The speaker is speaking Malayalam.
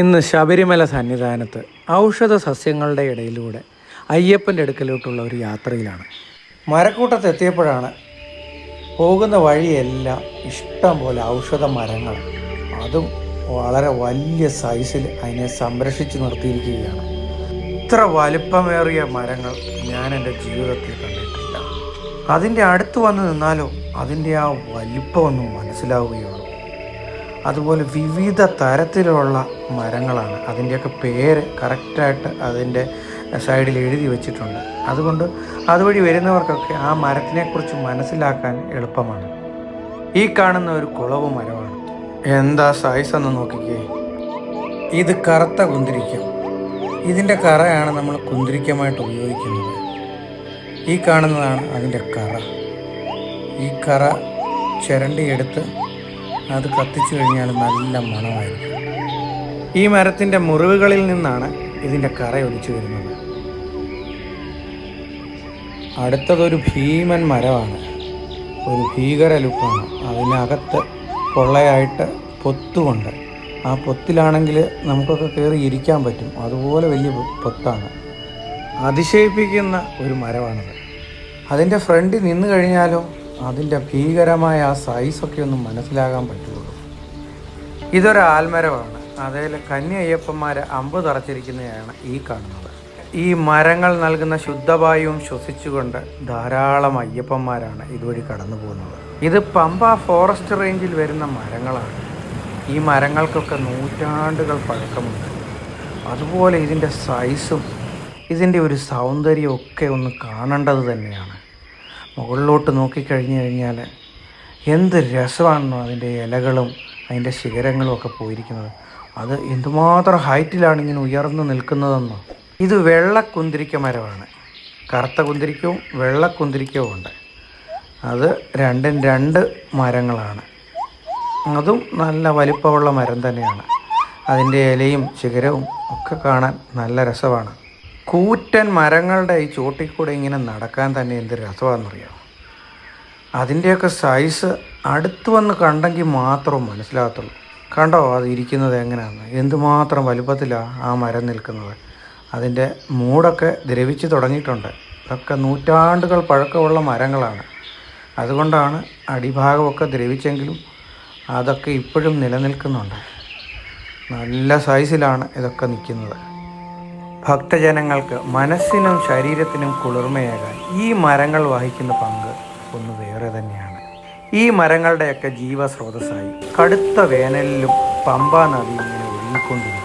ഇന്ന് ശബരിമല സന്നിധാനത്ത് ഔഷധ സസ്യങ്ങളുടെ ഇടയിലൂടെ അയ്യപ്പൻ്റെ അടുക്കലോട്ടുള്ള ഒരു യാത്രയിലാണ്. മരക്കൂട്ടത്ത് എത്തിയപ്പോഴാണ് പോകുന്ന വഴിയെല്ലാം ഇഷ്ടം പോലെ ഔഷധ മരങ്ങൾ, അതും വളരെ വലിയ സൈസിൽ അതിനെ സംരക്ഷിച്ച് നിർത്തിയിരിക്കുകയാണ്. ഇത്ര വലിപ്പമേറിയ മരങ്ങൾ ഞാൻ എൻ്റെ ജീവിതത്തിൽ കണ്ടിട്ടില്ല. അതിൻ്റെ അടുത്ത് വന്ന് നിന്നാലോ അതിൻ്റെ ആ വലിപ്പമൊന്നും മനസ്സിലാവുകയുള്ളൂ. അതുപോലെ വിവിധ തരത്തിലുള്ള മരങ്ങളാണ്. അതിൻ്റെയൊക്കെ പേര് കറക്റ്റായിട്ട് അതിൻ്റെ സൈഡിൽ എഴുതി വച്ചിട്ടുണ്ട്. അതുകൊണ്ട് അതുവഴി വരുന്നവർക്കൊക്കെ ആ മരത്തിനെക്കുറിച്ച് മനസ്സിലാക്കാൻ എളുപ്പമാണ്. ഈ കാണുന്ന ഒരു കുളവ് മരമാണ്. എന്താ സൈസ് എന്ന് നോക്കിക്കേ. ഇത് കറുത്ത കുന്തിരിക്കം. ഇതിൻ്റെ കറയാണ് നമ്മൾ കുന്തിരിക്കമായിട്ട് ഉപയോഗിക്കുന്നത്. ഈ കാണുന്നതാണ് അതിൻ്റെ കറ. ഈ കറ ചിരണ്ടിയെടുത്ത് അത് കത്തിച്ചു കഴിഞ്ഞാൽ നല്ല മണമായിരിക്കും. ഈ മരത്തിൻ്റെ മുറിവുകളിൽ നിന്നാണ് ഇതിൻ്റെ കറ ഒലിച്ചു വരുന്നത്. അടുത്തതൊരു ഭീമൻ മരമാണ്. ഒരു ഭീകര ലുക്കാണ്. അതിനകത്ത് പൊള്ളയായിട്ട് പൊത്തുകൊണ്ട്, ആ പൊത്തിലാണെങ്കിൽ നമുക്കൊക്കെ കയറി ഇരിക്കാൻ പറ്റും. അതുപോലെ വലിയ പൊത്താണ്. അതിശയിപ്പിക്കുന്ന ഒരു മരമാണത്. അതിൻ്റെ ഫ്രണ്ടിൽ നിന്ന് കഴിഞ്ഞാലോ അതിൻ്റെ ഭീകരമായ ആ സൈസൊക്കെ ഒന്നും മനസ്സിലാകാൻ പറ്റുള്ളൂ. ഇതൊരു ആൽമരമാണ്. അതിൽ കന്നി അയ്യപ്പന്മാർ അമ്പ് തറച്ചിരിക്കുന്നതാണ് ഈ കാണുന്നത്. ഈ മരങ്ങൾ നൽകുന്ന ശുദ്ധവായുവും ശ്വസിച്ചുകൊണ്ട് ധാരാളം അയ്യപ്പന്മാരാണ് ഇതുവഴി കടന്നു പോകുന്നത്. ഇത് പമ്പ ഫോറസ്റ്റ് റേഞ്ചിൽ വരുന്ന മരങ്ങളാണ്. ഈ മരങ്ങൾക്കൊക്കെ നൂറ്റാണ്ടുകൾ പഴക്കമുണ്ട്. അതുപോലെ ഇതിൻ്റെ സൈസും ഇതിൻ്റെ ഒരു സൗന്ദര്യവും ഒക്കെ ഒന്ന് കാണേണ്ടത് തന്നെയാണ്. മുകളിലോട്ട് നോക്കിക്കഴിഞ്ഞു കഴിഞ്ഞാൽ എന്ത് രസമാണെന്നോ അതിൻ്റെ ഇലകളും അതിൻ്റെ ശിഖരങ്ങളും ഒക്കെ പോയിരിക്കുന്നത്. അത് എന്തുമാത്രം ഹൈറ്റിലാണ് ഇങ്ങനെ ഉയർന്നു നിൽക്കുന്നതെന്നോ. ഇത് വെള്ളക്കുന്തിരിക്ക മരമാണ്. കറുത്ത കുന്തിരിക്കവും വെള്ളക്കുന്തിരിക്കവും ഉണ്ട്. അത് രണ്ടും രണ്ട് മരങ്ങളാണ്. അതും നല്ല വലിപ്പമുള്ള മരം തന്നെയാണ്. അതിൻ്റെ ഇലയും ശിഖരവും ഒക്കെ കാണാൻ നല്ല രസമാണ്. കൂറ്റൻ മരങ്ങളുടെ ഈ ചോട്ടിൽ കൂടെ ഇങ്ങനെ നടക്കാൻ തന്നെ എന്ത് രസമാണെന്നറിയാം. അതിൻ്റെയൊക്കെ സൈസ് അടുത്ത് വന്ന് കണ്ടെങ്കിൽ മാത്രം മനസ്സിലാകത്തുള്ളൂ. കണ്ടോ അത് ഇരിക്കുന്നത് എങ്ങനെയാണ്, എന്തുമാത്രം വലുപ്പത്തിലാണ് ആ മരം നിൽക്കുന്നത്. അതിൻ്റെ മൂടൊക്കെ ദ്രവിച്ച് തുടങ്ങിയിട്ടുണ്ട്. ഇതൊക്കെ നൂറ്റാണ്ടുകൾ പഴക്കമുള്ള മരങ്ങളാണ്. അതുകൊണ്ടാണ് അടിഭാഗമൊക്കെ ദ്രവിച്ചെങ്കിലും അതൊക്കെ ഇപ്പോഴും നിലനിൽക്കുന്നുണ്ട്. നല്ല സൈസിലാണ് ഇതൊക്കെ നിൽക്കുന്നത്. ഭക്തജനങ്ങൾക്ക് മനസ്സിനും ശരീരത്തിനും കുളിർമയേകാൻ ഈ മരങ്ങൾ വഹിക്കുന്ന പങ്ക് ഒന്ന് വേറെ തന്നെയാണ്. ഈ മരങ്ങളുടെയൊക്കെ ജീവസ്രോതസ്സായി കടുത്ത വേനലിലും പമ്പാ നദി ഇങ്ങനെ ഒഴുകിക്കൊണ്ടിരിക്കും.